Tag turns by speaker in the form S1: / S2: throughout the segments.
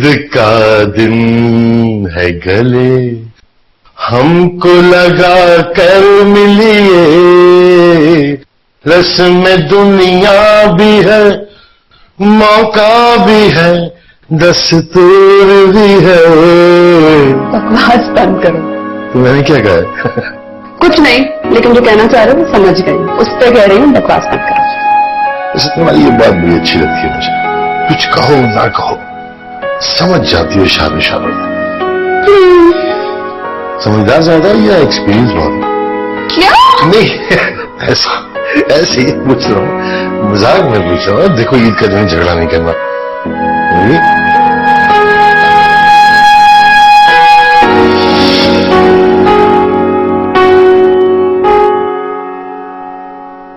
S1: ईद का दिन है गले, हमको लगा कर मिलिए, रस्म दुनिया भी है, मौका भी है, दस्तूर भी है।
S2: बकवास बंद करो।
S1: तो मैंने क्या कहा?
S2: कुछ नहीं, लेकिन जो कहना चाह रहे हो समझ गई, उस पर कह रही हूँ बकवास बंद करो।
S1: वैसे तुम्हारी ये बात बड़ी अच्छी लगती है मुझे, कुछ कहो ना कहो समझ जाती हो इशारों इशारों में। समझदार ज्यादा या एक्सपीरियंस बहुत?
S2: क्या?
S1: नहीं ऐसे ही पूछ रहा हूँ, मजाक में पूछ रहा हूँ। देखो ईद का दिन झगड़ा नहीं करना।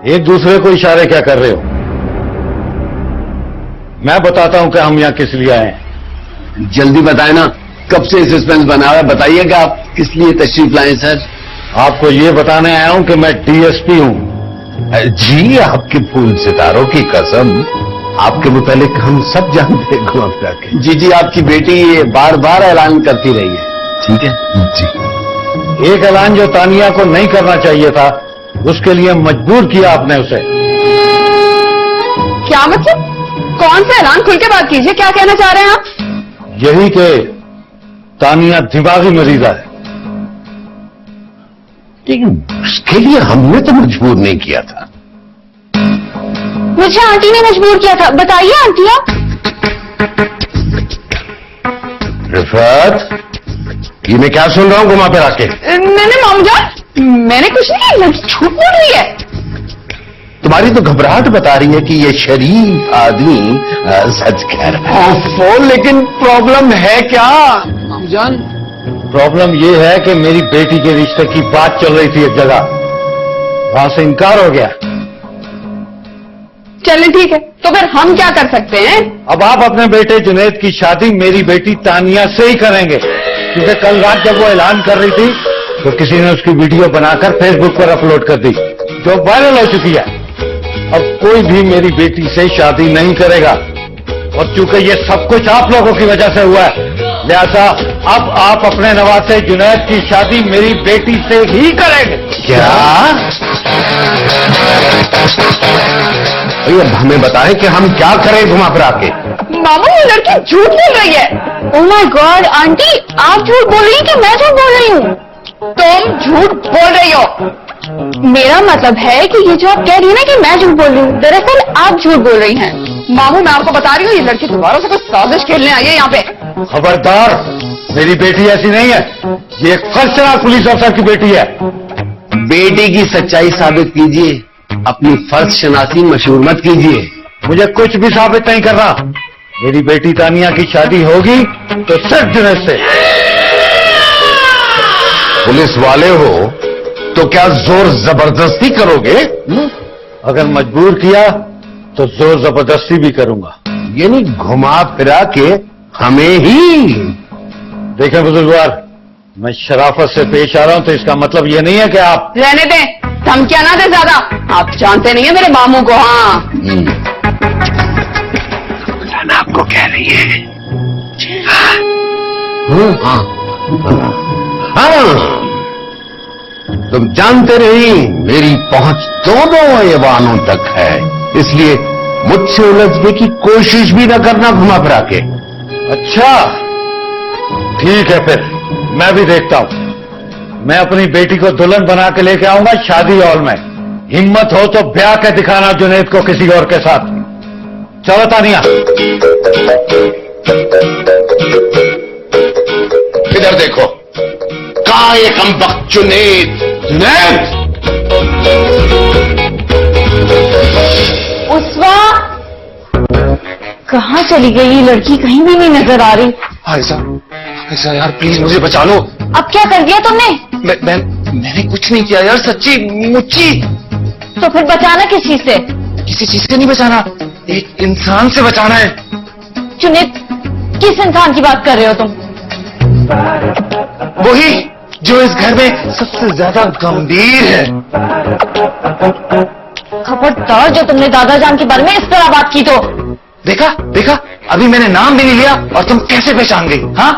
S3: एक दूसरे को इशारे क्या कर रहे हो? मैं बताता हूं कि हम यहां किस लिए आए हैं।
S4: जल्दी बताए ना, कब से सस्पेंस बना हुआ है, बताइएगा आप किस लिए तशरीफ लाए सर?
S3: आपको ये बताने आया हूं कि मैं डीएसपी हूं।
S1: जी आपके फूल सितारों की कसम, आपके मुतालिक हम सब जानते हैं घुमा फिरा के।
S4: जी आपकी बेटी ये बार बार ऐलान करती रही है। ठीक है
S1: जी।
S3: एक ऐलान जो तानिया को नहीं करना चाहिए था, उसके लिए मजबूर किया आपने उसे।
S2: क्या मतलब? कौन सा ऐलान? खुल के बात कीजिए, क्या कहना चाह रहे हैं आप?
S3: यही कि तानिया दिमागी मरीजा है।
S1: लेकिन उसके लिए हमने तो मजबूर नहीं किया था।
S2: मुझे आंटी ने मजबूर किया था। बताइए आंटी आप।
S1: रिफात, ये मैं क्या सुन रहा हूँ घुमा फिरा के?
S2: नहीं मामू जान, मैंने कुछ नहीं किया, लड़की झूठ बोल रही है।
S1: तुम्हारी तो घबराहट बता रही है कि ये शरीफ आदमी सच कह रहा है।
S4: लेकिन प्रॉब्लम है क्या मामू जान?
S3: प्रॉब्लम ये है कि मेरी बेटी के रिश्ते की बात चल रही थी एक जगह, वहां से इनकार हो गया।
S2: चलें ठीक है, तो फिर हम क्या कर सकते हैं?
S3: अब आप अपने बेटे जुनैद की शादी मेरी बेटी तानिया से ही करेंगे, क्योंकि कल रात जब वो ऐलान कर रही थी तो किसी ने उसकी वीडियो बनाकर फेसबुक पर अपलोड कर दी, जो वायरल हो चुकी है। अब कोई भी मेरी बेटी से शादी नहीं करेगा, और चूंकि ये सब कुछ आप लोगों की वजह से हुआ है, लिहाजा अब आप अपने नवासे जुनैद की शादी मेरी बेटी से ही करेंगे।
S1: क्या? अब हमें बताएं कि हम क्या करें घुमा फिरा के।
S2: मामू वो लड़की झूठ बोल रही है। ओह माय गॉड आंटी, आप झूठ बोल रही हैं कि मैं झूठ बोल रही हूँ? तुम झूठ बोल रही हो। मेरा मतलब है कि ये जो आप कह रही है ना कि मैं झूठ बोल रही हूँ, दरअसल आप झूठ बोल रही हैं। मामू मैं आपको बता रही हूँ, ये लड़की दोबारा से कुछ साजिश खेलने आई है यहाँ पे।
S3: खबरदार, मेरी बेटी ऐसी नहीं है, ये एक फर्स्ट पुलिस अफसर की बेटी है।
S4: बेटी की सच्चाई साबित कीजिए, अपनी फर्ज शनासी मशहूर मत कीजिए।
S3: मुझे कुछ भी साबित नहीं करना। मेरी बेटी तानिया की शादी होगी तो सिर्फ जुनैद से।
S1: पुलिस वाले हो तो क्या जोर जबरदस्ती करोगे?
S3: अगर मजबूर किया तो जोर जबरदस्ती भी करूंगा।
S1: यानी घुमा फिरा के हमें ही?
S3: देखें बुजुर्गवार, मैं शराफत से पेश आ रहा हूं, तो इसका मतलब ये नहीं है कि आप
S2: रहने दें, धमकियां ना दे ज्यादा। आप जानते नहीं है मेरे मामू को। हाँ
S1: आपको कह रही है। हाँ, तुम जानते नहीं मेरी पहुंच दोनों ऐवानों तक है, इसलिए मुझसे उलझने की कोशिश भी न करना घुमा फिरा के।
S3: अच्छा ठीक है, फिर मैं भी देखता हूं। मैं अपनी बेटी को दुल्हन बना के लेके आऊंगा शादी हॉल में। हिम्मत हो तो ब्याह के दिखाना जुनैद को किसी और के साथ। चलो तानिया।
S1: इधर देखो, कहां ये कमबख्त जुनैद? जुनैद!
S2: उस्वा कहाँ चली गई? ये लड़की कहीं भी नहीं नजर आ रही।
S4: ऐसा यार प्लीज मुझे बचा लो।
S2: अब क्या कर दिया तुमने?
S4: मैंने कुछ नहीं किया यार, सच्ची मुच्ची।
S2: तो फिर बचाना किस चीज से?
S4: किसी चीज से नहीं बचाना, एक इंसान से बचाना है।
S2: जुनैद, किस इंसान की बात कर रहे हो तुम?
S4: वही जो इस घर में सबसे ज्यादा गंभीर है।
S2: खबरदार, जो तुमने दादा जान के बारे में इस तरह बात की तो
S3: देखा देखा, अभी मैंने नाम भी नहीं लिया और तुम कैसे पहचान गई? हाँ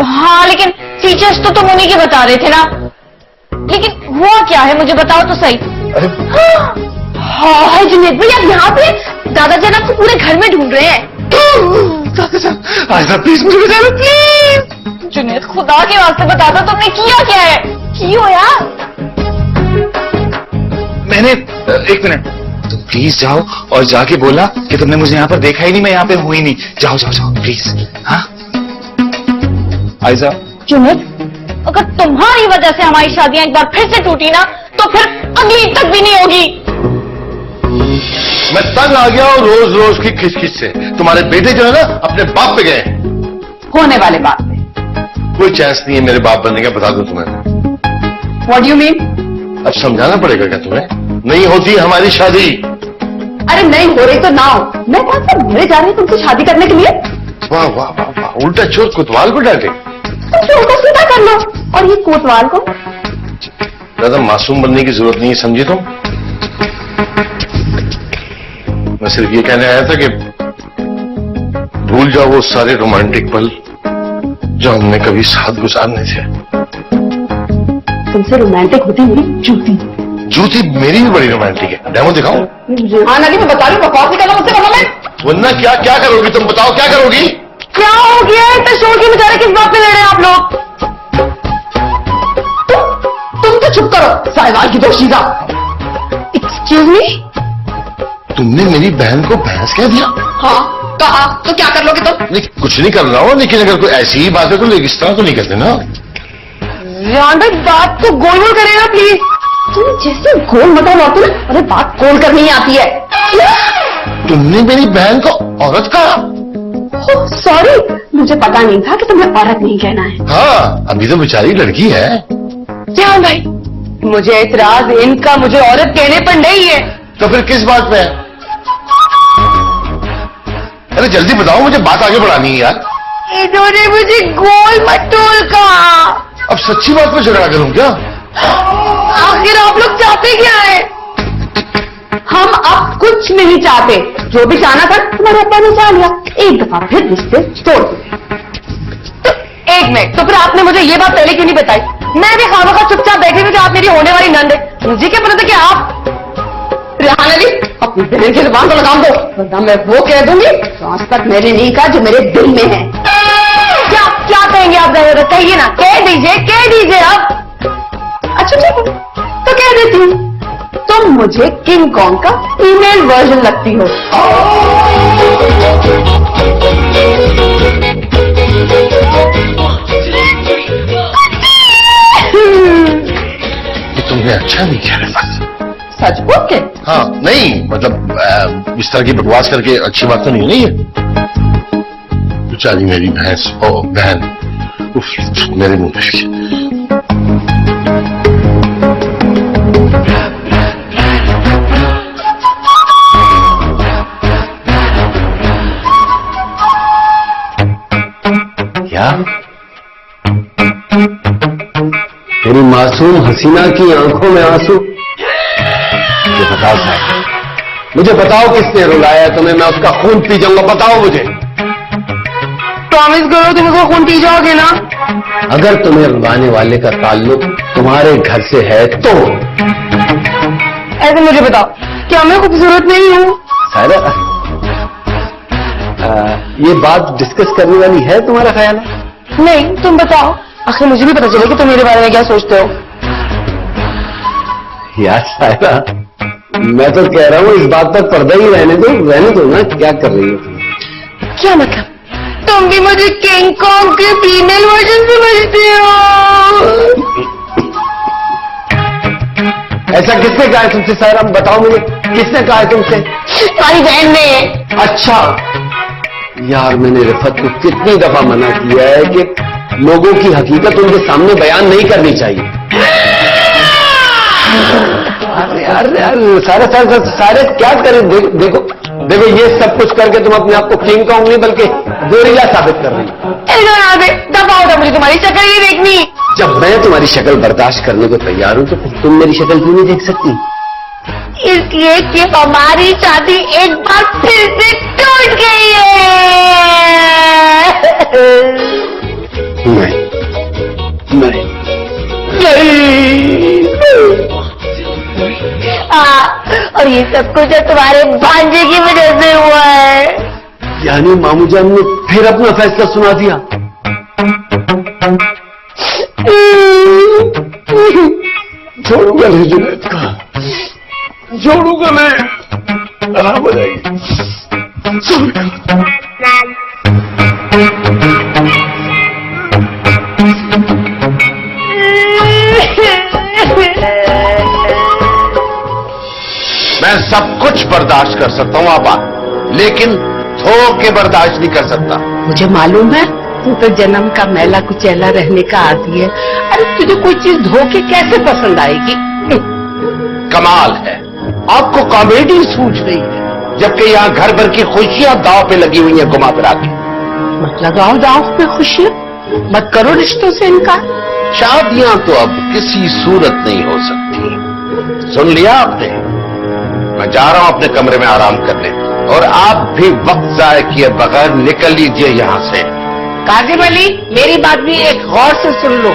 S2: हाँ लेकिन फीचर्स तो तुम उन्हीं के बता रहे थे ना, लेकिन हुआ क्या है मुझे बताओ तो सही।
S3: अरे
S2: हाँ जुनैद भाई, आप यहाँ पे? दादाजान आपको पूरे घर में ढूंढ रहे हैं।
S3: आयशा प्लीज मुझे बता दो प्लीज।
S2: जुनैद खुदा के वास्ते बता दो तुमने किया क्या है? क्यों यार?
S3: मैंने एक मिनट, तुम प्लीज जाओ और जाके बोला कि तुमने मुझे यहाँ पर देखा ही नहीं, मैं यहाँ पे हुई नहीं। जाओ जाओ जाओ प्लीज। हाँ आयशा।
S2: जुनैद, अगर तुम्हारी वजह से हमारी शादियां एक बार फिर से टूटी ना, तो फिर अगली तक भी नहीं होगी।
S1: मैं तंग आ गया हूँ रोज रोज की खिचखिच से। तुम्हारे बेटे जो है ना अपने बाप पे गए,
S2: होने वाले बात में
S1: कोई चांस नहीं है मेरे बाप बनने का, बता दूं तुम्हें।
S2: What do you mean?
S1: अब समझाना पड़ेगा क्या तुम्हें? नहीं होती हमारी शादी।
S2: अरे नहीं हो रही तो ना हो, मैं कौन सा मेरे जा रही तुमसे शादी करने के लिए?
S1: वाह वाह वाह वाह, उल्टा चोर कोतवाल को डांटे।
S2: तुम उल्टा सीधा कर लो, और ये कोतवाल को?
S1: ज्यादा मासूम बनने की जरूरत नहीं है, समझी तुम? मैं सिर्फ ये कहने आया था कि भूल जाओ वो सारे रोमांटिक पल जो हमने कभी साथ गुजारने थे।
S2: तुमसे रोमांटिक होती हुई जूती।
S1: जूती मेरी भी बड़ी रोमांटिक है, डेमो दिखाऊं?
S2: हाँ नदी, मैं बता रही हूँ, बकवास नहीं करना मुझसे, वरना मैं।
S1: वरना क्या क्या करोगी तुम? बताओ क्या करोगी?
S2: क्या हो गया है? इतना शोर की बेचारे किस बात पे लड़ रहे हैं आप लोग? तुम तो चुप करो, साहिवाल की दोशीदा। Excuse me?
S1: तुमने मेरी बहन को भैंस कह दिया?
S2: हाँ कहा, तो क्या कर लोगे तुम?
S1: नहीं कुछ नहीं कर रहा हूं, लेकिन अगर कोई ऐसी ही बात है तो इस तरह तो नहीं करते ना।
S2: रिहान भाई बात को गोल गोल करेगा प्लीज। तुम जैसे गोल मटोल होती ना, अरे बात गोल करनी आती है।
S1: तुमने मेरी बहन को औरत कहा?
S2: सॉरी, मुझे पता नहीं था कि तुम्हें औरत नहीं कहना है।
S1: हाँ अभी तो बेचारी लड़की है।
S2: रिहान भाई, मुझे एतराज इनका मुझे औरत कहने पर नहीं है।
S1: तो फिर किस बात पे है? अरे जल्दी बताओ, मुझे बात आगे बढ़ानी है यार।
S2: इन्होंने मुझे गोल मटोल कहा।
S1: अब सच्ची बात पे झगड़ा करूं क्या?
S2: आखिर आप लोग चाहते क्या है? हम अब कुछ नहीं चाहते, जो भी चाहना था तुम्हारे अब्बा ने चाह लिया, एक दफा फिर रिश्ते तोड़ दिए। तो एक मिनट, तो फिर आपने मुझे ये बात पहले क्यों नहीं बताई? मैं भी खामखा चुपचाप बैठी हुई कि आप मेरी होने वाली नंद है। मुझे क्या पता था कि आप। रिहान अली, अपनी बहन की जुबान को लगाम दो, वरना मैं वो कह दूंगी तो आज तक मैंने नहीं कहा जो मेरे दिल में है। क्या क्या कहेंगे आप? कहिए ना, कह दीजिए आप। अच्छा ठीक है, तो कह देती हूँ, तुम मुझे किंग कॉन्ग का फीमेल वर्जन लगती हो।
S1: ये तुमने अच्छा नहीं किया बस।
S2: सच बोल के?
S1: हाँ नहीं मतलब इस तरह की बकवास करके अच्छी बात तो नहीं है ये। बेचारी मेरी भैंस ओ बहन, उफ, मेरे मुंह पे।
S4: क्या तेरी मासूम हसीना की आंखों में आंसू? मुझे बताओ साहब, मुझे बताओ किसने रुलाया तुम्हें? मैं उसका खून पी जाऊंगा, बताओ मुझे।
S2: प्रॉमिस करो तुम उसको खून पी जाओगे ना?
S4: अगर तुम्हें रुलाने वाले का ताल्लुक तुम्हारे घर से है तो
S2: ऐसे मुझे बताओ, क्या मैं खूबसूरत नहीं हूँ?
S4: सायरा, ये बात डिस्कस करने वाली है तुम्हारा ख्याल है?
S2: नहीं, तुम बताओ, आखिर मुझे भी पता चले कि तुम मेरे बारे में क्या सोचते हो।
S4: यार सायरा, मैं तो कह रहा हूँ इस बात पर पर्दा ही रहने दो ना। क्या कर रही हो तुम?
S2: क्या मतलब? तुम भी मुझे किंग कॉन्ग के फीमेल वर्जन समझते हो?
S4: ऐसा किसने कहा है तुमसे सायरा? बताओ मुझे, किसने कहा है तुमसे?
S2: तुम्हारी बहन ने।
S4: अच्छा यार, मैंने रिफत को कितनी दफा मना किया है कि लोगों की हकीकत उनके सामने बयान नहीं करनी चाहिए। यार सारे क्या करें? देखो ये सब कुछ करके तुम अपने आप को किंग कॉन्ग नहीं बल्कि गोरिल्ला साबित कर रही हो।
S2: दफा होता, मुझे तुम्हारी शक्ल ही देखनी।
S4: जब मैं तुम्हारी शक्ल बर्दाश्त करने को तैयार हूं तो फिर तुम मेरी शक्ल क्यों नहीं देख सकती?
S2: इसलिए कि हमारी शादी एक बार फिर से टूट टूट गई है।
S4: नहीं
S2: और ये सब कुछ तुम्हारे भांजे की वजह से हुआ है।
S4: यानी मामू जान ने फिर अपना फैसला सुना दिया। छोड़ूंगा नहीं जुनैद का, छोड़ूंगा मैं। आराम हो जाएगी।
S1: मैं सब कुछ बर्दाश्त कर सकता हूँ आपा, लेकिन थोक के बर्दाश्त नहीं कर सकता।
S5: मुझे मालूम है तू तो जन्म का मैला कुचैला रहने का आदी है। अरे तुझे कोई चीज धोके कैसे पसंद आएगी?
S1: कमाल है, आपको कॉमेडी सूझ रही है, जबकि यहाँ घर भर की खुशियां दांव पे लगी हुई हैं घुमा फिरा के।
S5: मत लगाओ दांव पे खुशियां, मत करो रिश्तों से इनकार।
S1: शादियां तो अब किसी सूरत नहीं हो सकती। सुन लिया आपने? मैं जा रहा हूं अपने कमरे में आराम करने, और आप भी वक्त जाए किए बगैर निकल लीजिए यहां से।
S5: काजिम अली, मेरी बात भी एक गौर से सुन लो।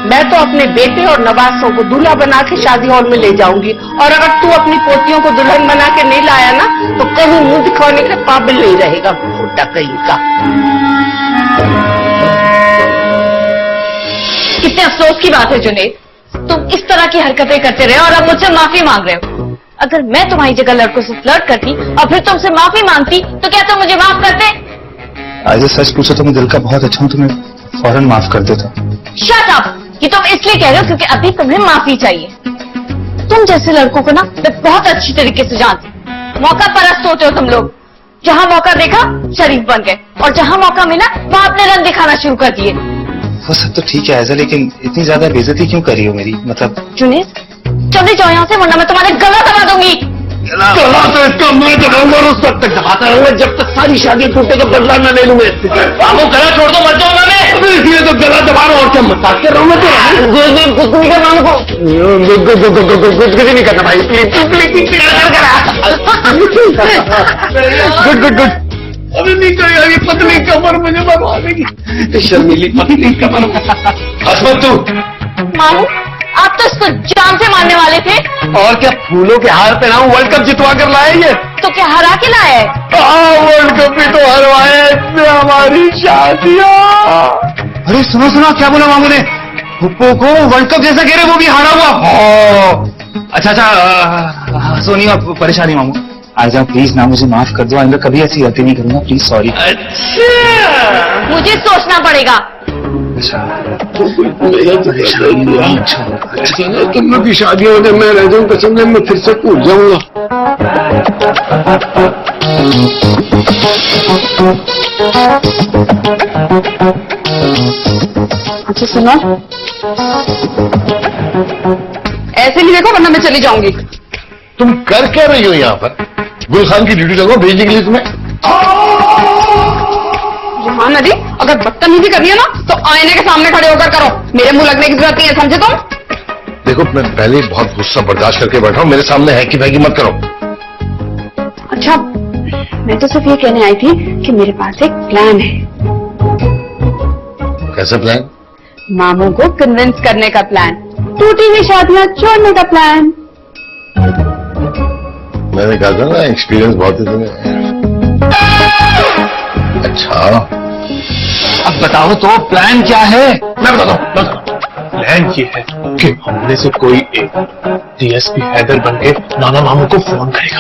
S5: मैं तो अपने बेटे और नवासों को दूल्हा बना के शादी हॉल में ले जाऊंगी, और अगर तू अपनी पोतियों को दुल्हन बना के नहीं लाया ना तो कहीं मुंह दिखाने के काबिल नहीं रहेगा फूटा कहीं का।
S2: कितने अफसोस की बात है जुनैद, तुम इस तरह की हरकतें करते रहे और अब मुझसे माफी मांग रहे हो। अगर मैं तुम्हारी जगह लड़कों से फ्लर्ट करती और फिर तुमसे माफी मांगती तो क्या तुम मुझे माफ करते?
S6: आज सच पूछो तो मैं दिल का बहुत अच्छा हूँ, तुम्हें फौरन माफ कर देता।
S2: Shut up! ये तुम इसलिए कह रहे हो क्योंकि अभी तुम्हें माफी चाहिए। तुम जैसे लड़कों को ना मैं बहुत अच्छी तरीके से जानती। मौका परस्त होते हो तुम लोग। जहां मौका देखा शरीफ बन गए, और जहां मौका मिला वहां अपने रंग दिखाना शुरू कर दिए।
S6: वो सब तो ठीक है ऐसा, लेकिन इतनी ज्यादा बेइज्जती क्यों कर रही हो मेरी? मतलब
S2: जुनैद, चले जाओ यहाँ से वरना मैं तुम्हारे गला दबा दूंगी।
S4: गला तो इसका मैं दबाऊंगा और उस वक्त तक दबाता रहूंगा जब तक सारी शादी टूटे तो बदला न ले लूंगा।
S1: बाबू गला छोड़ दो, मर जाऊंगा मैं।
S4: इसलिए तो गला दबा रहा हूं, और क्या मजाक कर रहा हूं मैं तो। कुछ नहीं करना हमको, कुछ नहीं करना भाई, प्लीज। गुड। अभी नहीं करेगा, ये पतली कमर मुझे बनवा देगी, शर्मीली पतली कमर। हसमत तू
S2: मामू, आप तो इसको जान से मारने वाले थे।
S4: और क्या फूलों के हार पहनाऊं? वर्ल्ड कप जितवा कर लाए ये।
S2: तो क्या हरा के लाए है?
S4: वर्ल्ड कप भी तो हरवाया इसने हमारी शादियां।
S6: अरे सुनो, क्या बोला मामू ने? पुप्पो को वर्ल्ड कप जैसा कह रहे, वो भी हारा हुआ। अच्छा सोनिया, परेशानी मामू, आ जाओ प्लीज ना, मुझे माफ कर दो। आइंदा कभी ऐसी गलती नहीं करूंगा, प्लीज सॉरी।
S4: अच्छा
S2: मुझे सोचना पड़ेगा।
S6: अच्छा
S4: तुम लोग की शादी हो जाए, मैं रह जाऊं कसम से, मैं फिर से भूल जाऊंगा।
S2: अच्छा सुनो, ऐसे नहीं देखो वरना मैं चली जाऊंगी।
S1: तुम कर क्या रही हो यहाँ पर? गुल खान की ड्यूटी लगाओ, भेजने के लिए तुम्हें।
S2: हाँ नदी, अगर बदतमीजी करनी है ना तो आईने के सामने खड़े होकर करो, मेरे मुंह लगने की जरूरत नहीं है, समझे तुम?
S1: देखो, मैं पहले ही बहुत गुस्सा बर्दाश्त करके बैठा हूँ, मेरे सामने है कि भाई मत करो।
S2: अच्छा, मैं तो सिर्फ ये कहने आई थी कि मेरे पास एक प्लान है।
S1: कैसा प्लान?
S2: मामू को कन्विंस करने का प्लान, टूटी हुई शादियां छोड़ने का प्लान।
S1: मैंने कहा था ना, एक्सपीरियंस बहुत है तुम्हें। अच्छा,
S6: अब बताओ तो प्लान क्या है?
S1: मैं बताता हूँ।
S7: प्लान ये है कि हमने से कोई एक डीएसपी हैदर बन के नाना मामू को फोन करेगा।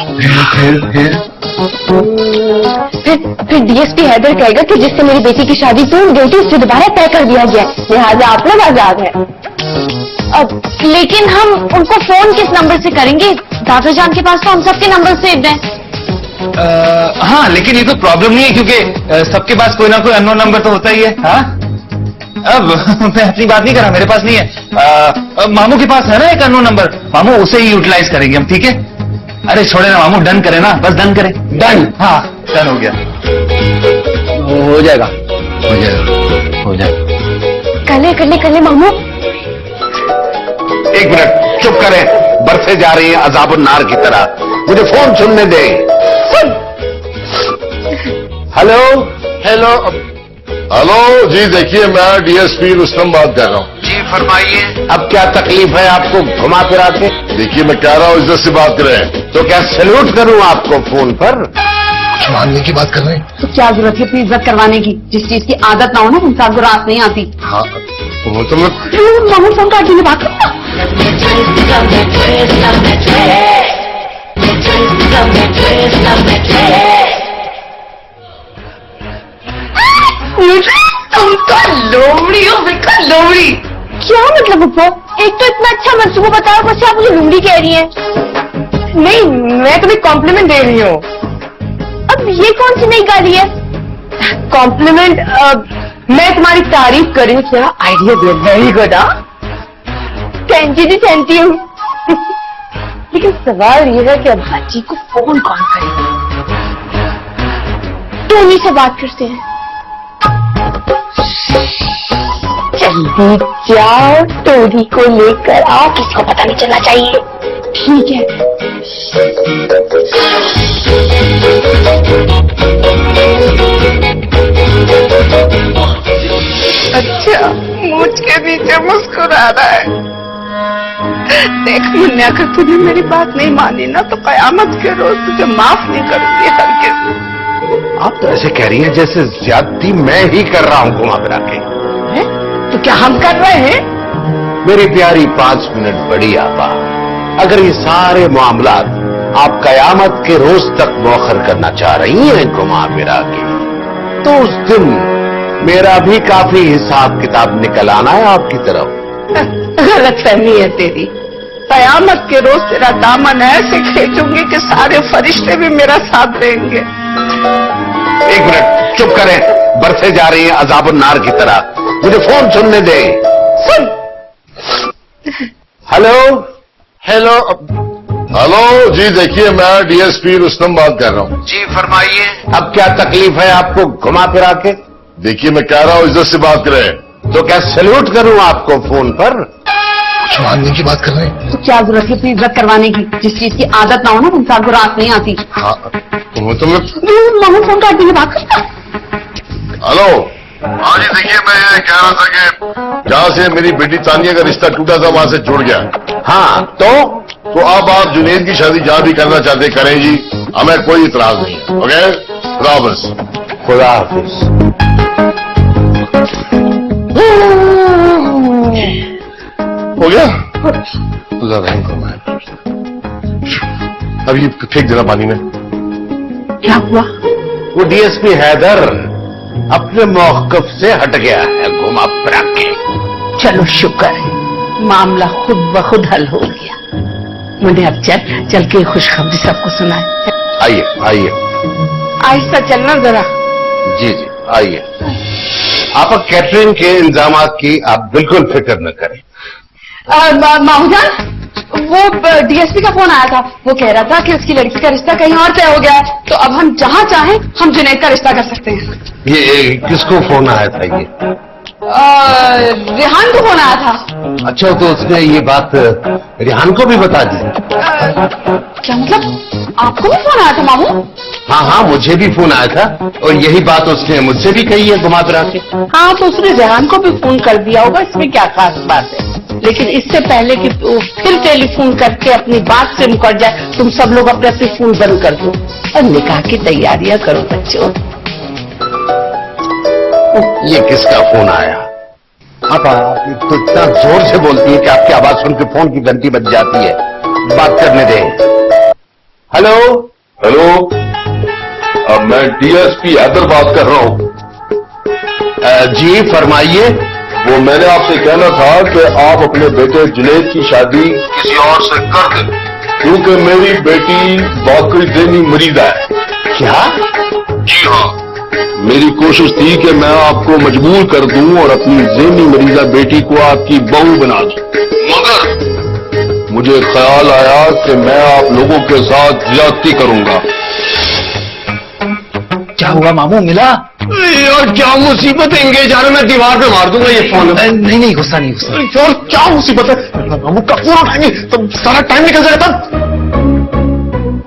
S2: फिर डीएसपी हैदर कहेगा कि जिससे मेरी बेटी की शादी टूट गई थी उससे दोबारा तय कर दिया गया, लिहाजा आप लोग आजाद है। अब लेकिन हम उनको फोन किस नंबर से करेंगे? दादा जान के पास तो हम सबके नंबर सेव हैं।
S6: हाँ, लेकिन ये कोई प्रॉब्लम नहीं है, क्योंकि सबके पास कोई ना कोई अननोन नंबर तो होता ही है। हाँ, अब मैं अपनी बात नहीं कर रहा, मेरे पास नहीं है। मामू के पास है ना एक अननोन नंबर, मामू उसे ही यूटिलाइज करेंगे हम, ठीक है? अरे छोड़े ना मामू, डन करें ना, बस डन करें।
S4: डन?
S6: हाँ, डन हो गया।
S4: हो जाएगा।
S2: कर ले मामू।
S1: एक मिनट चुप करें, बरसे जा रही है अजाब नार की तरह, मुझे फोन सुनने दे। हेलो हेलो
S8: हेलो जी, देखिए मैं डीएसपी रुस्तम बात कर रहा हूँ।
S1: जी फरमाइए, अब क्या तकलीफ है आपको घुमा फिरा के?
S8: देखिए मैं कह रहा हूँ इज्जत से बात करें।
S1: तो क्या सैल्यूट करूं आपको फोन पर?
S8: कुछ मानने की बात कर रहे हैं?
S2: तो क्या जरूरत है अपनी इज्जत करवाने की? जिस चीज की आदत ना हो ना उनसे आपको रात नहीं आती।
S8: हाँ वो तो मैं
S2: मामू फोन काट के बात करो। तुम तो लोमड़ी हो, बिल्कुल लोमड़ी। क्या मतलब पप्पा? एक तो इतना अच्छा मंसूबा बताओ, बस आप मुझे लोमड़ी कह रही हैं। नहीं, मैं तुम्हें कॉम्प्लीमेंट दे रही हूँ। अब ये कौन सी नई गाली है? कॉम्प्लीमेंट? मैं तुम्हारी तारीफ कर रही हूँ। क्या आइडिया दिया, वेरी गुड। Thank you. लेकिन सवाल ये है कि अब बच्ची को फोन कौन करेगा? टोनी से बात करते हैं। जल्दी जाओ, टोनी को लेकर आओ, किसी को पता नहीं चलना चाहिए। ठीक है। अच्छा, मुझ के पीछे मुस्कुरा रहा है। देख मुन्ना, अगर तूने मेरी बात नहीं मानी ना तो कयामत के रोज तुझे माफ नहीं करूंगी हरगिज़।
S1: आप तो ऐसे कह रही हैं जैसे ज्यादती मैं ही कर रहा हूं घुमा फिरा के।
S2: तो क्या हम कर रहे हैं?
S1: मेरी प्यारी 5 मिनट बड़ी आपा, अगर ये सारे मामलात आप कयामत के रोज तक मौखर करना चाह रही हैं घुमा फिरा के, तो उस दिन मेरा भी काफी हिसाब किताब निकल आना है आपकी तरफ।
S5: गलतफहमी है तेरी। कयामत के रोज तेरा दामन ऐसे खींचूंगी कि सारे फरिश्ते भी मेरा साथ देंगे।
S1: एक मिनट चुप करें, बरसे जा रही हैं अजाबुन नार की तरह। मुझे फोन सुनने दे।
S5: सुन।
S1: हेलो हेलो
S8: हेलो जी, देखिए मैं डीएसपी रुस्तम बात कर रहा हूँ।
S1: जी फरमाइए, अब क्या तकलीफ है आपको घुमा फिरा के?
S8: देखिए मैं कह रहा हूँ इज्जत से बात करें।
S1: तो क्या सैल्यूट करूं आपको फोन पर?
S8: कुछ मानने की बात कर रहे हैं?
S2: तो क्या जरूरत है अपनी इज्जत करवाने की? जिस चीज की आदत ना हो ना उनसे आपको रात नहीं आती।
S8: हाँ वो तो मैं
S2: मामू फोन काट के बात करो।
S8: हेलो हाँ जी, देखिए मैं ये कह रहा था कि जहाँ से मेरी बेटी तानिया का रिश्ता टूटा था वहां से जुड़ गया।
S1: हाँ तो
S8: अब आप जुनेद की शादी जहाँ भी करना चाहते करें जी, हमें कोई इतराज नहीं है। ओके, खुदा हाफिज।
S1: खुदा हाफिज।
S8: हो गया? खुदा रहम फरमाए। अब ये फेंक देना पानी में।
S2: क्या हुआ?
S1: वो डीएसपी हैदर अपने मौकफ से हट गया है घुमा फिरा के।
S5: चलो शुक्र है, मामला खुद ब खुद हल हो गया। मुझे अब चल के खुशखबरी सबको सुनाए।
S1: आइए आइए।
S5: आहिस्ता चलना जरा।
S1: जी जी आइए। आप कैटरिंग के इंतजामात की आप बिल्कुल फिक्र न करें।
S2: माहूजान, वो डीएसपी का फोन आया था। वो कह रहा था कि उसकी लड़की का रिश्ता कहीं और तय हो गया है, तो अब हम जहाँ चाहें हम जुनैद का रिश्ता कर सकते हैं।
S1: ये किसको फोन आया था ये?
S2: रेहान को फोन आया था।
S1: अच्छा, तो उसने ये बात रेहान को भी बता दी?
S2: क्या मतलब? आपको भी फोन आया था मामू?
S1: हाँ हाँ, मुझे भी फोन आया था और यही बात उसने मुझसे भी कही है घुमा फिरा के।
S5: हाँ, तो उसने रेहान को भी फोन कर दिया होगा, इसमें क्या खास बात है। लेकिन इससे पहले कि वो फिर टेलीफोन करके अपनी बात से मुकर जाए, तुम सब लोग अपने अपने फोन बंद कर दो और निकाह की तैयारियां करो बच्चों।
S1: ये किसका फोन आया? आप तो इतना जोर से बोलती है कि आपकी आवाज सुन के फोन की घंटी बज जाती है। बात करने दें। हेलो
S8: हेलो, अब मैं डीएसपी हैदर बात कर रहा हूँ।
S1: जी फरमाइए।
S8: वो मैंने आपसे कहना था कि आप अपने बेटे जुनैद की शादी किसी और से कर दें, क्योंकि मेरी बेटी वाकई ज़हनी मरीजा है।
S1: क्या?
S8: जी हाँ, मेरी कोशिश थी कि मैं आपको मजबूर कर दूं और अपनी ज़हनी मरीजा बेटी को आपकी बहू बना दूं, मगर मुझे ख्याल आया कि मैं आप लोगों के साथ ज्यादती करूंगा।
S6: क्या हुआ मामू, मिला?
S4: और क्या मुसीबत है, इंगेज आ रहा, मैं दीवार पे मार दूंगा ये फोन।
S6: नहीं, गुस्सा नहीं, गुस्सा।
S4: और क्या मुसीबत है? मामू का पूरा टाइम, तो सारा टाइम निकल जाएगा तब।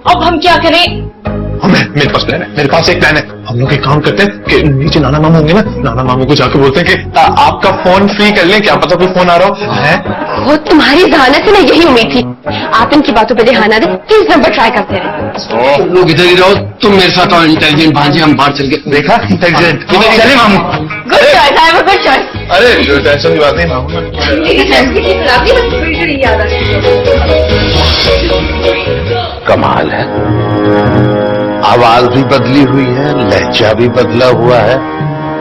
S2: अब हम क्या करें?
S7: मेरे पास प्लान है, मेरे पास एक प्लान है। हम लोग एक काम करते हैं कि नीचे नाना मामू होंगे ना, नाना मामू को जाके बोलते हैं कि आपका फोन फ्री कर लें, क्या पता कोई फोन आ रहा हो है।
S2: वो तुम्हारी जहानत से मैं यही उम्मीद थी। आप इनकी बातों पे ध्यान ना दे, प्लीज नंबर ट्राई करते रहे।
S4: तुम लोग इधर ही रहो, तुम मेरे साथ आओ। इंटेलिजेंट भांजे, हम बाहर चल के
S6: देखा इंटेलिजेंट। चलिए मामू।
S2: Good choice, I have a good choice.
S6: अरे टेंशन की बात नहीं मामू।
S1: कमाल है, आवाज भी बदली हुई है, लहजा भी बदला हुआ है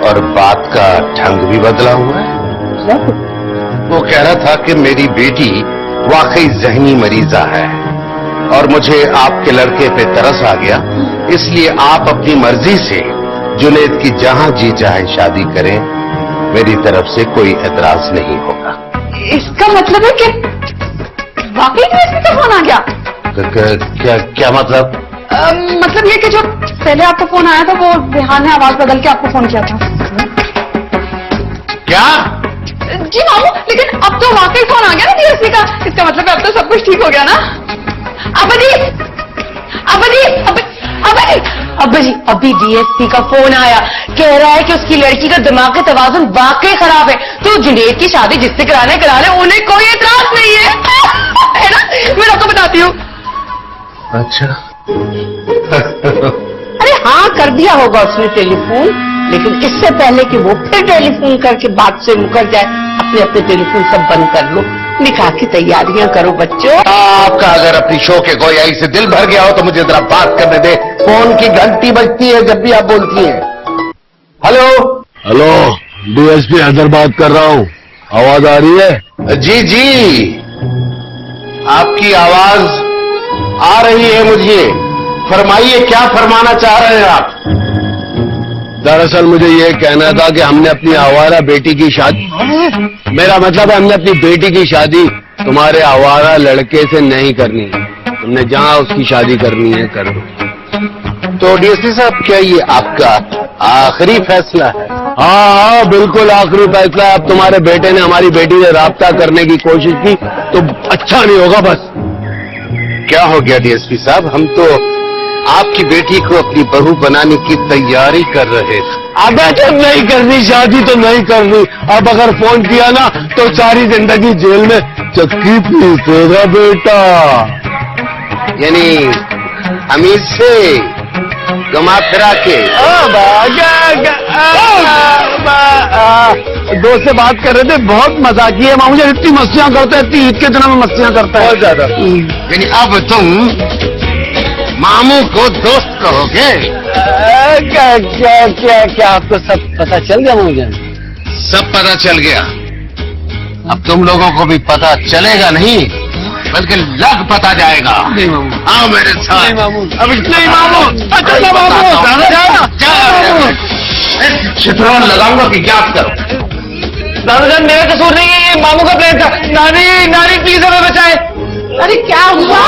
S1: और बात का ढंग भी बदला हुआ है। वो कह रहा था कि मेरी बेटी वाकई जहनी मरीजा है और मुझे आपके लड़के पे तरस आ गया, इसलिए आप अपनी मर्जी से जुनैद की जहां जी चाहे शादी करें, मेरी तरफ से कोई एतराज नहीं होगा।
S2: इसका मतलब है कि वाकई डीएसपी का फोन आ गया?
S1: क्या मतलब?
S2: मतलब ये कि जो पहले आपको फोन आया था वो रेहान ने आवाज बदल के आपको फोन किया था।
S1: क्या?
S2: जी मामू, लेकिन अब तो वाकई फोन आ गया ना डीएसपी का, इसका मतलब है अब तो सब कुछ ठीक हो गया ना? अब्बा जी, अभी डीएसपी का फोन आया, कह रहा है कि उसकी लड़की का दिमागी तवाज़ुन वाकई खराब है, तो जुनैद की शादी जिससे कराने करा ले, उन्हें कोई एतराज नहीं है। है ना? मैं आपको बताती हूँ।
S1: अच्छा।
S5: अरे हाँ, कर दिया होगा उसने टेलीफोन, लेकिन इससे पहले कि वो फिर टेलीफोन करके बात से मुकर जाए, अपने अपने टेलीफोन सब बंद कर लो, निकाह की तैयारियां करो बच्चों।
S1: आपका अगर अपनी शो के गोयाई से दिल भर गया हो तो मुझे जरा बात करने दे। फोन की घंटी बजती है जब भी आप बोलती हैं। हेलो।
S8: हेलो, डीएसपी हैदर बात कर रहा हूँ, आवाज आ रही है?
S1: जी जी, आपकी आवाज आ रही है मुझे। फरमाइए, क्या फरमाना चाह रहे हैं आप?
S8: दरअसल मुझे ये कहना था कि हमने अपनी आवारा बेटी की शादी, मेरा मतलब है हमने अपनी बेटी की शादी तुम्हारे आवारा लड़के से नहीं करनी है। तुमने जहां उसकी शादी करनी है कर दो।
S1: तो डीएसपी साहब, क्या ये आपका आखिरी फैसला है?
S8: हाँ, बिल्कुल आखिरी फैसला है। अब तुम्हारे बेटे ने हमारी बेटी से राब्ता करने की कोशिश की तो अच्छा नहीं होगा। बस
S1: क्या हो गया डीएसपी साहब? हम तो आपकी बेटी को अपनी बहू बनाने की तैयारी कर रहे थे।
S8: अब जब नहीं करनी शादी तो नहीं करनी। अब अगर फोन किया ना तो सारी जिंदगी जेल में चक्की पीसेगा बेटा।
S1: यानी अमीर से गमा फिरा के।
S8: दोस्त से बात कर रहे थे, बहुत मजाक की है मामू जी, इतनी मस्तियां करते हैं, इतनी ईद के दिनों में मस्तियां करता है।
S1: बहुत ज्यादा। यानी अब तुम मामू को दोस्त कहोगे?
S8: क्या आपको सब पता चल गया मुझे?
S1: सब पता चल गया। अब तुम लोगों को भी पता चलेगा नहीं, बल्कि लग पता जाएगा। आओ मेरे साथ।
S8: नहीं मामू।
S1: अब नहीं मामू, चित्रों लगाऊंगा कि याद करो।
S6: दादाजान, मेरा कसूर नहीं है, ये मामू का प्लान था। नानी प्लीज हमें बचाए।
S5: अरे क्या हुआ?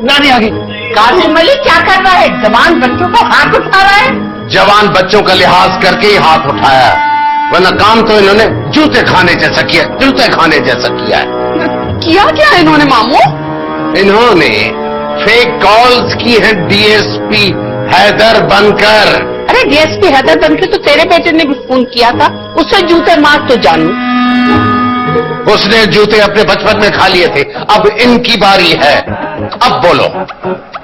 S6: नानी आ गई।
S5: कासिम अली क्या कर रहा है? जवान बच्चों को हाथ उठा रहा है।
S1: जवान बच्चों का लिहाज करके ही हाथ उठाया, वरना काम तो इन्होंने जूते खाने जैसा किया, जूते खाने जैसा किया है।
S2: किया क्या है इन्होंने मामू?
S1: इन्होंने फेक कॉल्स की है डीएसपी हैदर बनकर।
S5: अरे डीएसपी हैदर बनकर तो तेरे बेटे ने भी फोन किया था, उससे जूते मार तो जानू।
S1: उसने जूते अपने बचपन में खा लिए थे, अब इनकी बारी है। अब बोलो,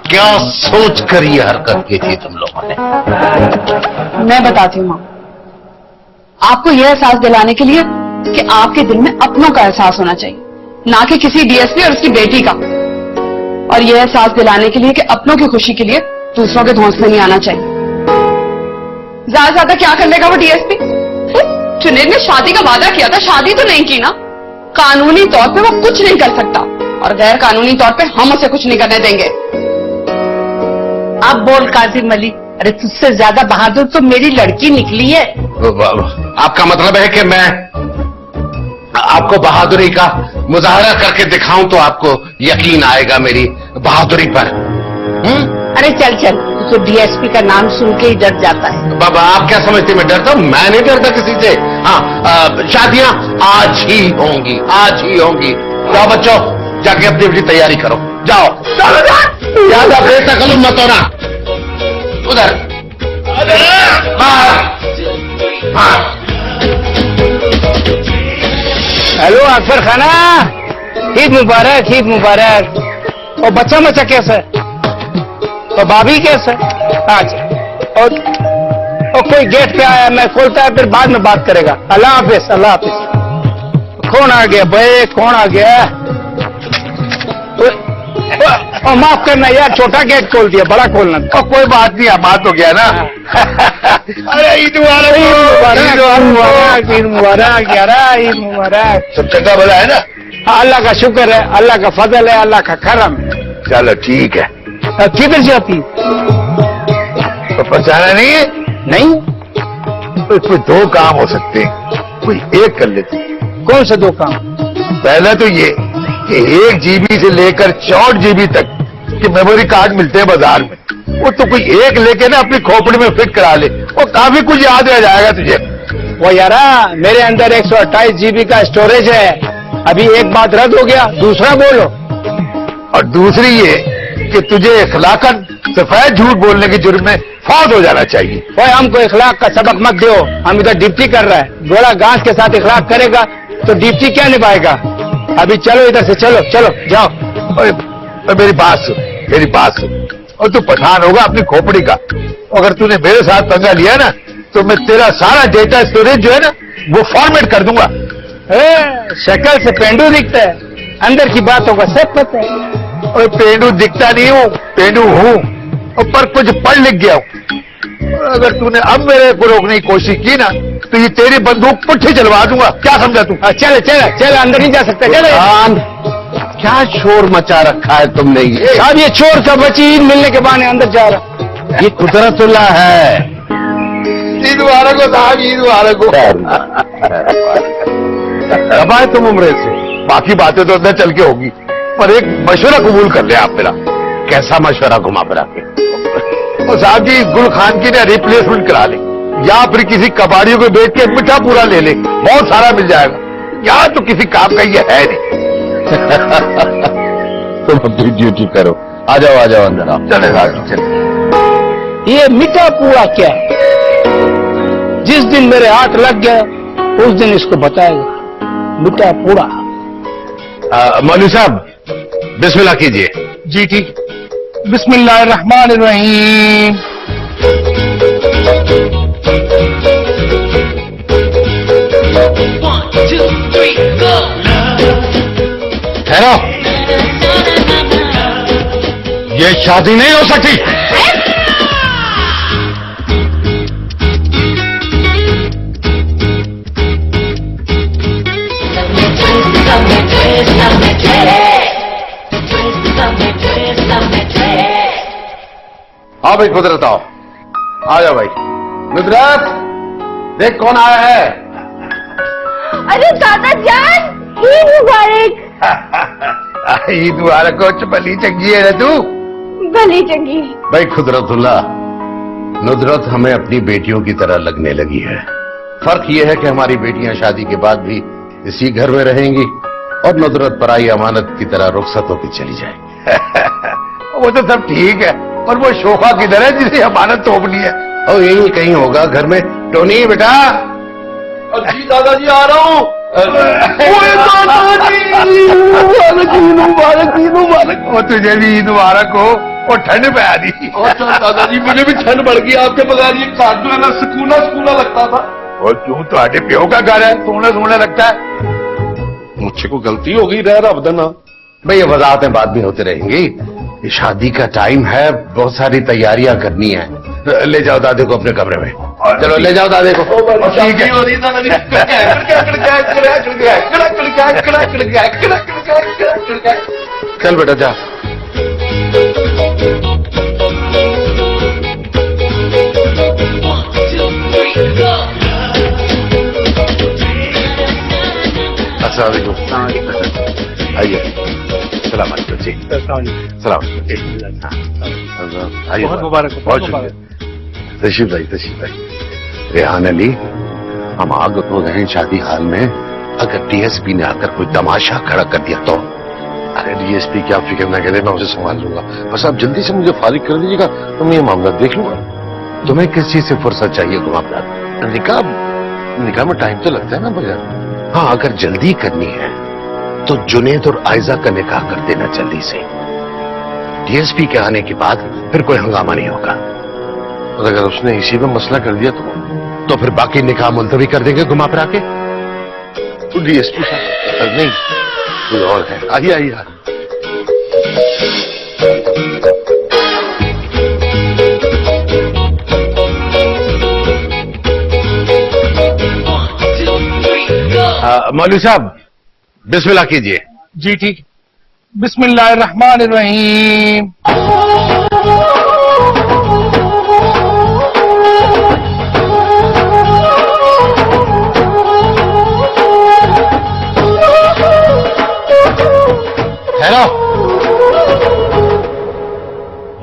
S1: क्या सोच कर ये हरकत की थी तुम लोगों ने?
S2: मैं बताती हूँ मामू, आपको यह एहसास दिलाने के लिए कि आपके दिल में अपनों का एहसास होना चाहिए, ना कि किसी डीएसपी और उसकी बेटी का। और यह एहसास दिलाने के लिए कि अपनों की खुशी के लिए दूसरों के धौंस में नहीं आना चाहिए। ज्यादा से ज्यादा क्या कर लेगा वो डीएसपी? जुनैद ने शादी का वादा किया था, शादी तो नहीं की ना। कानूनी तौर पे वो कुछ नहीं कर सकता और गैर कानूनी तौर पे हम उसे कुछ नहीं करने देंगे।
S5: अब बोल कासिम अली, अरे तुझसे ज्यादा बहादुर तो मेरी लड़की निकली है।
S1: आपका मतलब है कि मैं आपको बहादुरी का मुजाहरा करके दिखाऊं तो आपको यकीन आएगा मेरी बहादुरी पर?
S5: अरे चल चल, तो डीएसपी का नाम सुन के ही डर जाता है।
S1: बाबा, आप क्या समझते मैं डरता हूं? मैं नहीं डरता किसी से। हाँ, शादियां आज ही होंगी, आज ही होंगी। जाओ बच्चों, जाके अपनी अपनी तैयारी करो, जाओ। ज्यादा बेतकल्लुफ मत होना। उधर मार मार।
S3: हेलो अकबर खाना, ईद मुबारक, ईद मुबारक। और बच्चा मच्चा कैसा है? और भाभी कैसा है? अच्छा। और कोई गेट पे आया, मैं खोलता है, फिर बाद में बात करेगा। अल्लाह हाफिज, अल्लाह हाफिज। कौन आ गया भाई, कौन आ गया? और माफ करना यार, छोटा गेट खोल दिया, बड़ा खोलना।
S1: और कोई बात नहीं, बात हो गया ना। अरे ईद मुबारक,
S3: ईद मुबारक, ईद मुबारक यार, ईद मुबारक।
S1: सब चंगा भला है ना?
S3: हाँ, अल्लाह का शुक्र है, अल्लाह का फजल है, अल्लाह का करम है।
S1: चलो ठीक है।
S3: किधर जाती?
S1: तो पहचाना नहीं है?
S3: नहीं।
S1: कोई दो काम हो सकते हैं, कोई एक कर लेते।
S3: कौन से दो काम?
S1: पहला तो ये कि 1 GB से लेकर 64 GB तक के मेमोरी कार्ड मिलते हैं बाजार में, वो तो कोई एक लेके ना अपनी खोपड़ी में फिट करा ले, वो काफी कुछ याद रह जाएगा तुझे।
S3: वो यारा, मेरे अंदर 128 GB का स्टोरेज है। अभी एक बात रद्द हो गया, दूसरा बोलो।
S1: और दूसरी ये कि तुझे इखलाकन सफेद झूठ बोलने के जुर्म में फौत हो जाना चाहिए।
S3: ओए, हमको इखलाक का सबक मत दो, हम इधर ड्यूटी कर रहे हैं। गोला घास के साथ इखलाक करेगा तो ड्यूटी क्या निभाएगा? अभी चलो इधर से, चलो चलो जाओ।
S1: ओए, मेरी बात सुन, मेरी बात सुन। और तू पठान होगा अपनी खोपड़ी का। अगर तूने मेरे साथ पंगा लिया ना, तो मैं तेरा सारा डेटा स्टोरेज जो है ना, वो फॉर्मेट कर दूंगा।
S3: शक्ल से पेंडू दिखता है, अंदर की बातों का सब पता है।
S1: और पेंडू दिखता नहीं हूँ, पेंडू हूँ, पर कुछ पढ़ लिख गया हूँ। और अगर तूने अब मेरे को रोकने की कोशिश की ना, तो ये तेरी बंदूक पुट्ठी चलवा दूंगा। क्या समझा तू?
S3: चल चल चल, अंदर नहीं जा सकते। चल,
S1: क्या शोर मचा रखा है तुमने ये?
S3: साहब, ये चोर का बच्ची ईद मिलने के बहाने अंदर जा रहा।
S1: ये कुदरतुल्लाह है। ईद मुबारक हो साहब, ईद मुबारक हो। कब आए तुम उम्र से? बाकी बातें तो अंदर चल के होगी, पर एक मशवरा कबूल कर ले आप मेरा। कैसा मशवरा घुमा फिरा के? और साहब जी, गुल खान की ना रिप्लेसमेंट करा ले, या फिर किसी कबाड़ियों को बेच के मिठा पूरा ले ले, बहुत सारा मिल जाएगा। यहाँ तो किसी काम का ये है नहीं। तुम अपनी ड्यूटी करो। आ जाओ अंदर आप। चले साहब, चले।
S3: ये मीठा पूरा क्या है? जिस दिन मेरे हाथ लग गया उस दिन इसको बताएगा मीठा पूरा।
S1: मौलवी साहब, बिस्मिल्लाह कीजिए।
S3: जी ठीक। बिस्मिल्लाहिर्रहमानिर्रहीम।
S1: ठहरो, ये शादी नहीं हो सकती। हाँ भाई, कुदरत आओ, आ जाओ भाई। नुदरत, देख कौन आया है।
S2: अरे दादा जान, ईद मुबारक।
S1: ईद मुबारक हो। भली चंगी है ना तू?
S2: भली चंगी।
S1: भाई कुदरतुल्लाह, नुदरत हमें अपनी बेटियों की तरह लगने लगी है। फर्क यह है कि हमारी बेटियां शादी के बाद भी इसी घर में रहेंगी और नुदरत पराई अमानत की तरह रुखसत होकर चली जाएगी। वो तो सब ठीक है, पर वो शोखा किधर है जिसे अमानत तोपनी है? और यही कहीं होगा घर में। टोनी बेटा।
S8: जी दादाजी, आ रहा हूँ।
S1: वो तुझे भी ईद मुबारक हो। और ठंड पे आ दी।
S8: दादाजी, मुझे भी ठंड बढ़ गई आपके बगैर। ये काट जो है ना, सुकूना सुकूना लगता था।
S1: और क्यों, तुम्हारे प्यो का घर है, सोने सोने लगता है।
S8: मुझसे को गलती हो गई, रह रब देना।
S1: भाई ये वजाहतें बाद में होती रहेंगी। ये शादी का टाइम है, बहुत सारी तैयारियां करनी है। ले जाओ दादे को अपने कमरे में। चलो ले जाओ दादे को। ठीक है। चल बेटा जा। अस्सलाम वालेकुम। आइए। सलाम अलैकुम जी। सलाम। आइए।
S3: बहुत मुबारक हो,
S1: बहुत शुक्रिया। तशरीफ भाई। रेहान अली, हम आग हो गए शादी हाल में। अगर डीएसपी ने आकर कोई तमाशा खड़ा कर दिया तो? अरे डीएसपी क्या फिक्र ना करे, मैं उसे संभाल लूंगा। बस आप जल्दी से मुझे फारिग कर दीजिएगा तो मैं ये मामला देख लूंगा। तुम्हें किस चीज से फुर्सत चाहिए गुमाबदार? निकाह में टाइम तो लगता है ना भैया। हाँ, अगर जल्दी करनी है तो जुनेद और आयजा का निकाह कर देना जल्दी से। डीएसपी के आने के बाद फिर कोई हंगामा नहीं होगा। और अगर उसने इसी में मसला कर दिया तो फिर बाकी निकाह मुलतवी कर देंगे घुमा फिरा के। तो डीएसपी साहब नहीं, कोई और है। आइए आइए। मौलवी साहब बिस्मिल्लाह कीजिए।
S7: जी ठीक। बिस्मिल्लाहिर्रहमानिर्रहीम।
S3: हेलो,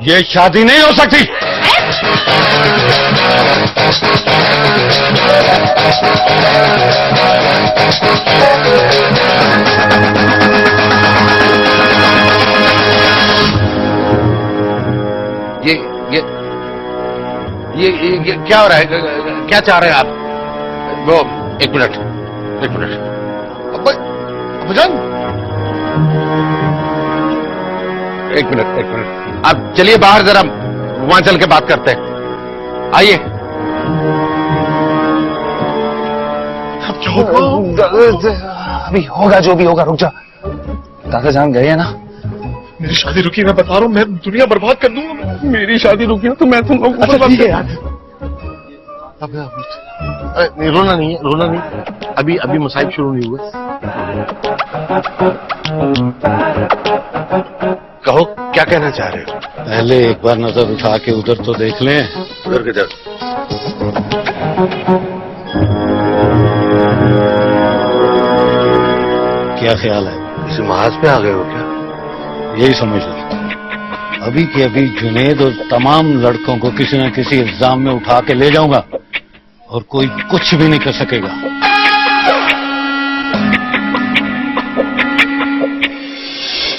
S3: ये शादी नहीं हो सकती।
S1: ये क्या हो रहा है? क्या चाह रहे हैं आप? वो एक मिनट। अब्बाजान, एक मिनट। आप चलिए बाहर, जरा वहां चल के बात करते हैं। आइए।
S6: अभी होगा जो भी होगा, रुक जा। दादा जान गए हैं ना?
S7: मेरी शादी रुकी, मैं बता रहा हूँ, मैं दुनिया बर्बाद कर दूंगा। मेरी शादी रुकी ना तो मैं तुम लोगों को बर्बाद कर
S1: नहीं, रोना नहीं। अभी मसाइब शुरू नहीं हुए। कहो, क्या कहना चाह रहे हो?
S3: पहले एक बार नजर उठा के उधर तो देख लें।
S1: उधर किधर?
S3: क्या ख्याल है?
S1: किसी महाज पे आ गए हो क्या?
S3: यही समझ लो। अभी के अभी जुनेद और तमाम लड़कों को किसी न किसी इल्जाम में उठा के ले जाऊंगा और कोई कुछ भी नहीं कर सकेगा।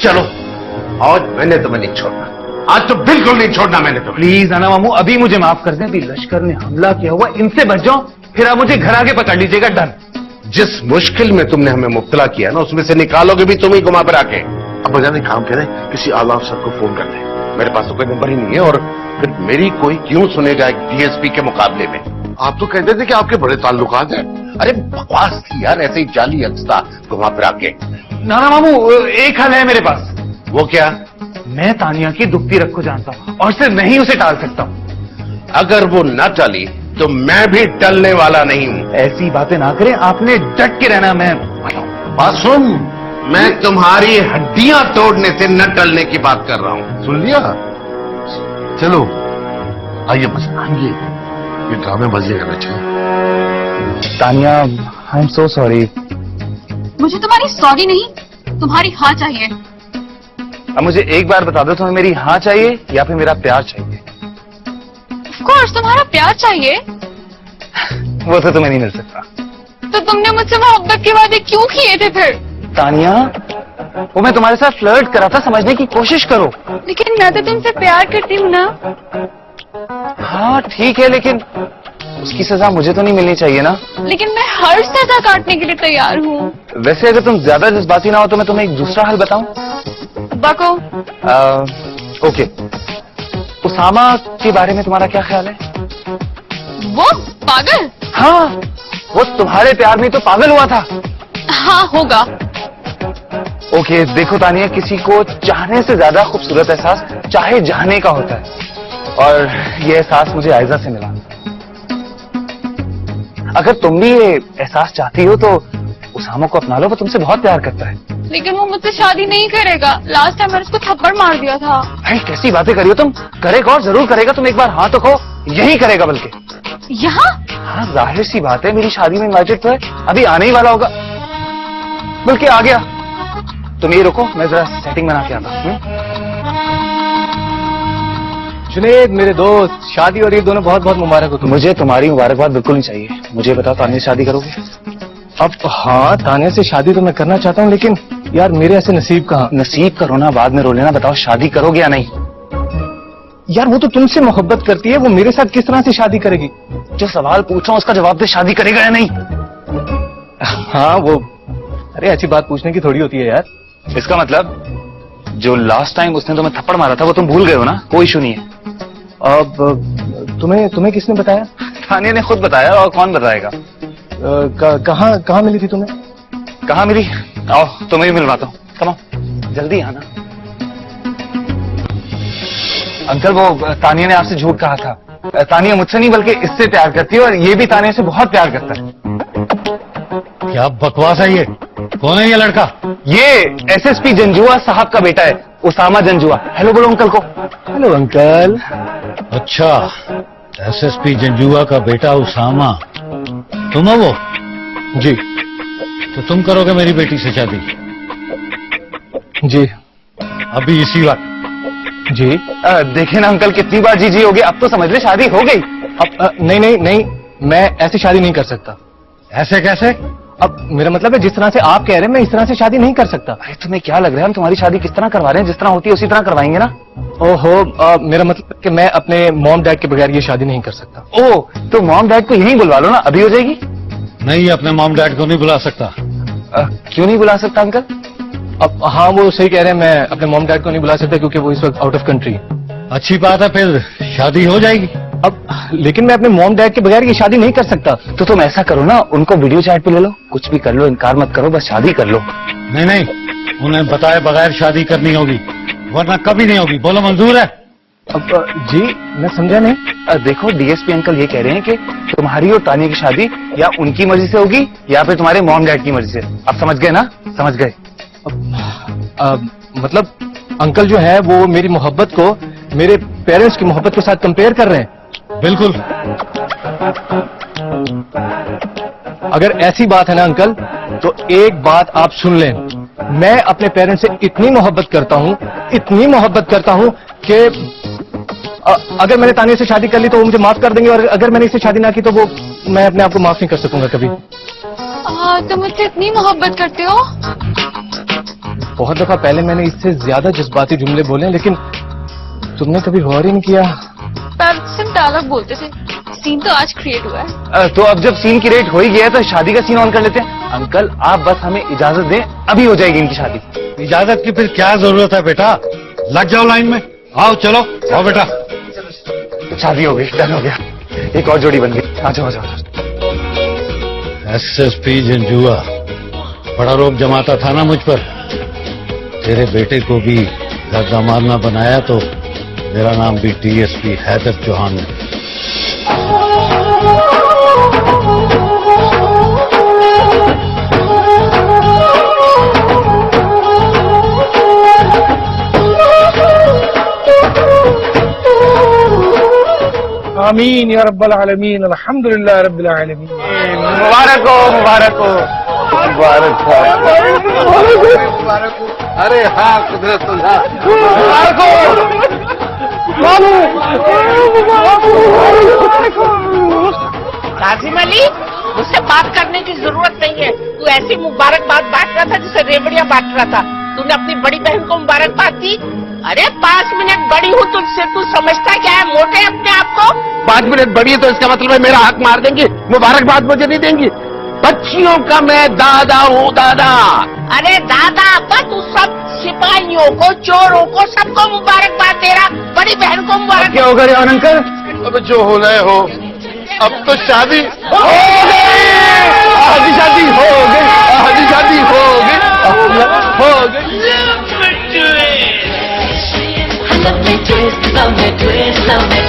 S1: चलो, आज मैंने तुम्हें नहीं छोड़ना। आज तो बिल्कुल नहीं छोड़ना मैंने तुम्हें।
S6: प्लीज नाना मामू, अभी मुझे माफ कर दें। अभी लश्कर ने हमला किया हुआ, इनसे बच जाओ, फिर आप मुझे घर आके पकड़ लीजिएगा। डन।
S1: जिस मुश्किल में तुमने हमें मुब्तला किया ना, उसमें से निकालोगे भी तुम ही घुमा फिरा के। अब बजाने काम करें, किसी आला अफसर को फोन कर दे। मेरे पास तो कोई नंबर ही नहीं है, और फिर मेरी कोई क्यों सुनेगा एक डीएसपी के मुकाबले में? आप तो कहते थे कि आपके बड़े ताल्लुकात हैं। अरे बकवास थी यार, ऐसे ही जाली अक्सा घुमा फिरा के।
S6: नाना मामू, एक हल है मेरे पास।
S1: वो क्या?
S6: मैं तानिया की दुखती रख को जानता हूँ और सिर्फ मैं ही उसे टाल सकता हूँ।
S1: अगर वो न टली तो मैं भी टलने वाला नहीं हूं।
S6: ऐसी बातें ना करें, आपने डट के रहना। मैं
S1: बात सुन, मैं तुम्हारी हड्डियां तोड़ने से न टलने की बात कर रहा हूं। सुन लिया? चलो आइए, बस आइए, ये ड्रामे बजे करने चाहिए।
S6: Tania, I am so sorry.
S2: मुझे तुम्हारी सॉरी नहीं, तुम्हारी हाँ चाहिए।
S6: अब मुझे एक बार बता दो, तुम्हें मेरी हाँ चाहिए या फिर मेरा प्यार चाहिए?
S2: ऑफ कोर्स तुम्हारा प्यार चाहिए।
S6: वो तो तुम्हें नहीं मिल सकता।
S2: तो तुमने मुझसे मोहब्बत के वादे क्यों किए थे फिर?
S6: तानिया, वो मैं तुम्हारे साथ फ्लर्ट करा था, समझने की कोशिश करो।
S2: लेकिन मैं तो तुमसे प्यार करती हूँ ना।
S6: हाँ ठीक है, लेकिन उसकी सजा मुझे तो नहीं मिलनी चाहिए ना।
S2: लेकिन मैं हर सजा काटने के लिए तैयार हूँ।
S6: वैसे अगर तुम ज्यादा जज्बाती ना हो तो मैं तुम्हें एक दूसरा हल बताऊं?
S2: बको।
S6: ओके, उसामा के बारे में तुम्हारा क्या ख्याल है?
S2: वो पागल?
S6: हाँ, वो तुम्हारे प्यार में तो पागल हुआ था।
S2: हाँ होगा।
S6: ओके, देखो तानिया, किसी को चाहने से ज्यादा खूबसूरत एहसास चाहे जाने का होता है, और ये एहसास मुझे आयजा से मिला। अगर तुम भी ये एहसास चाहती हो तो उसामा को अपना लो, वो तुमसे बहुत प्यार करता है।
S2: लेकिन वो मुझसे शादी नहीं करेगा। लास्ट टाइम मैंने उसको थप्पड़ मार दिया था।
S6: भाई कैसी बातें करी हो तुम? करेगा और जरूर करेगा। तुम एक बार हाँ तो कहो, यही करेगा। बल्कि
S2: यहाँ?
S6: हाँ, जाहिर सी बात है, मेरी शादी में इनवाइटेड तो है, अभी आने ही वाला होगा। बल्कि आ गया। तुम ये रुको, मैं जरा सेटिंग बना के आता हूँ।
S9: जुनेद मेरे दोस्त, शादी और ये दोनों बहुत बहुत मुबारक हो तुम्हें।
S6: मुझे तुम्हारी मुबारकबाद बिल्कुल नहीं चाहिए। मुझे बताओ, तानिया से शादी करोगे?
S9: अब हाँ, तानिया से शादी तो मैं करना चाहता हूँ, लेकिन यार मेरे ऐसे नसीब कहाँ।
S6: नसीब करो ना, बाद में रो लेना। बताओ, शादी करोगे या नहीं?
S9: यार वो तो तुमसे मोहब्बत करती है, वो मेरे साथ किस तरह से शादी करेगी?
S6: जो सवाल पूछ रहा हूं उसका जवाब दे, शादी करेगा या नहीं?
S9: हाँ वो, अरे ऐसी बात पूछने की थोड़ी होती है यार।
S6: इसका मतलब जो लास्ट टाइम उसने तुम्हें थप्पड़ मारा था वो तुम भूल गए हो ना? कोई इशू नहीं है।
S9: अब तुम्हें किसने बताया?
S6: तानिया ने खुद बताया, और कौन बताएगा?
S9: कहाँ मिली थी तुम्हें?
S6: कहाँ मिली? आओ तुम्हें भी मिलवाता हूँ, कम जल्दी आना। अंकल वो तानिया ने आपसे झूठ कहा था। तानिया मुझसे नहीं बल्कि इससे प्यार करती है, और ये भी तानिया से बहुत प्यार करता है।
S3: क्या बकवास है ये? कौन है ये लड़का?
S6: ये एसएसपी जंजुआ साहब का बेटा है, उसामा जंजुआ। हेलो बोलो अंकल को।
S9: Hello uncle.
S3: अच्छा, एसएसपी जंजुआ का बेटा उसामा, तुम हो वो?
S9: जी।
S3: तो तुम करोगे मेरी बेटी से शादी?
S9: जी।
S3: अभी इसी वक्त?
S9: जी।
S6: देखे ना अंकल, कितनी बार जी हो गई, अब तो समझ ले शादी हो गई।
S9: अब नहीं, मैं ऐसे शादी नहीं कर सकता।
S3: ऐसे कैसे?
S9: अब मेरा मतलब है जिस तरह से आप कह रहे हैं मैं इस तरह से शादी नहीं कर सकता।
S6: अरे तुम्हें क्या लग रहा है हम तुम्हारी शादी किस तरह करवा रहे हैं? जिस तरह होती है उसी तरह करवाएंगे ना।
S9: ओहो, मेरा मतलब कि मैं अपने मॉम डैड के बगैर ये शादी नहीं कर सकता।
S6: ओह, तो मॉम डैड को यहीं बुलवा लो ना, अभी हो जाएगी।
S3: नहीं, अपने मॉम डैड को नहीं बुला सकता।
S6: क्यों नहीं बुला सकता अंकल?
S9: अब हाँ वो सही कह रहे हैं, मैं अपने मॉम डैड को नहीं बुला सकता क्योंकि वो इस वक्त आउट ऑफ कंट्री।
S3: अच्छी बात है, फिर शादी हो जाएगी।
S9: अब लेकिन मैं अपने मॉम डैड के बगैर ये शादी नहीं कर सकता।
S6: तो तुम ऐसा करो ना, उनको वीडियो चैट पे ले लो, कुछ भी कर लो, इनकार मत करो, बस शादी कर लो।
S3: नहीं, उन्हें बताए बगैर शादी करनी होगी, वरना कभी नहीं होगी। बोलो मंजूर है?
S9: अब जी मैं समझा नहीं।
S6: देखो डीएसपी अंकल ये कह रहे हैं कि तुम्हारी और तानिया की शादी या उनकी मर्जी से होगी या फिर तुम्हारे मॉम डैड की मर्जी से। आप समझ गए ना? समझ गए?
S9: मतलब अंकल जो है वो मेरी मोहब्बत को मेरे पेरेंट्स की मोहब्बत के साथ कंपेयर कर रहे हैं।
S3: बिल्कुल।
S9: अगर ऐसी बात है ना अंकल, तो एक बात आप सुन लें, मैं अपने पेरेंट्स से इतनी मोहब्बत करता हूं कि अगर मैंने तानिया से शादी कर ली तो वो मुझे माफ कर देंगे, और अगर मैंने इससे शादी ना की तो वो मैं अपने आप को माफ नहीं कर सकूंगा कभी।
S2: तुम मुझसे इतनी मोहब्बत करते हो?
S9: बहुत दफा पहले मैंने इससे ज्यादा जज्बाती जुमले बोले, लेकिन तुमने कभी गौर ही नहीं किया।
S2: सिर्फ डायलॉग बोलते थे, सीन तो आज क्रिएट हुआ है।
S6: तो अब जब सीन क्रिएट हो ही गया है तो शादी का सीन ऑन कर लेते हैं। अंकल आप बस हमें इजाजत दें, अभी हो जाएगी इनकी शादी।
S3: इजाजत की फिर क्या जरूरत है बेटा? लग जाओ लाइन में। आओ चलो, आओ बेटा।
S6: शादी हो गई, डन हो गया, एक और जोड़ी बन गई। आ जाओ।
S3: एसएसपी जंजुआ, बड़ा रोब जमाता था ना मुझ पर। तेरे बेटे को भी गर्दा मारना बनाया तो मेरा नाम भी डीएसपी हैदर चौहान है।
S10: आमीन या रब्बल आलमीन, अल्हम्दुलिल्लाह रब्बिल आलमीन।
S6: मुबारक हो।
S1: अरे हाँ कुदरतुल्लाह,
S5: काजिम अली, मुझसे बात करने की जरूरत नहीं है। तू ऐसी मुबारकबाद बांट रहा था जिसे रेवड़ियां बांट रहा था। तूने अपनी बड़ी बहन को मुबारकबाद दी। अरे 5 मिनट बड़ी हूँ तुझसे, तू समझता क्या है? मोटे अपने आप को।
S1: 5 मिनट बड़ी है तो इसका मतलब है मेरा हक मार देंगी, मुबारकबाद मुझे नहीं देंगी। बच्चियों का मैं दादा हूँ, दादा।
S5: अरे दादा अब्बा, तू सब सिपाहियों को, चोरों को, सबको मुबारकबाद दे रहा, बड़ी बहन को मुबारक।
S6: क्या होगा यार अंकल?
S1: अब जो होना है हो, अब तो शादी हो गई।
S6: शादी हो गई।
S11: Love me twist, love me twist, love me